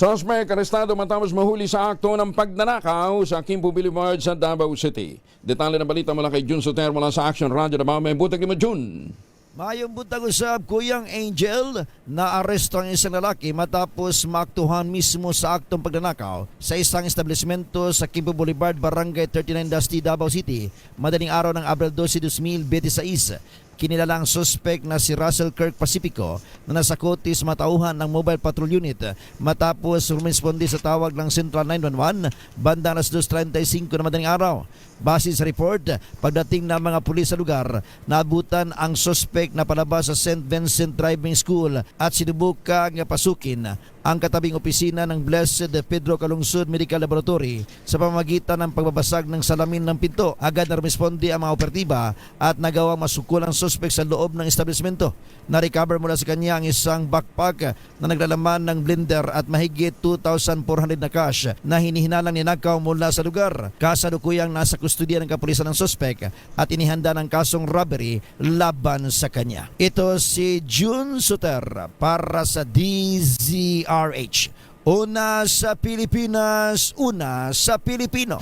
Suspect arestado matapos mahuli sa akto ng pagnanakaw sa Quimpo Boulevard sa Davao City. Detalye ng balita mula kay Jun Soter mula sa Action Radio Davao. May butag mo, Jun. Mayong buntag usab, Kuyang Angel, na-aresto ang isang lalaki matapos maaktuhan mismo sa aktong pagnanakaw sa isang establishmento sa Quimpo Boulevard, Barangay 39 Dusty, Davao City, madaling araw ng Abril 12, 2026. Kinilala ang suspect na si Russell Kirk Pacifico na nasakuti sa matauhan ng Mobile Patrol Unit matapos rumisponde sa tawag ng Central 911 banda alas 2:35 na madaling araw. Base sa report, pagdating ng mga pulis sa lugar, naabutan ang suspect na palabas sa St. Vincent Driving School at sinubukang pasukin ang katabing opisina ng Blessed Pedro Calungsod Medical Laboratory sa pamamagitan ng pagbabasag ng salamin ng pinto. Agad na rumisponde ang mga operatiba at nagawang masukol ang suspect sa loob ng establishmento. Na-recover mula sa kanya ang isang backpack na naglalaman ng blender at mahigit 2,400 na cash na hinihinalang ninakaw mula sa lugar. Kasalukuyang nasa kustudya ng kapulisan ng suspect at inihanda ng kasong robbery laban sa kanya. Ito si Jun Soter para sa DZRH. Una sa Pilipinas, una sa Pilipino.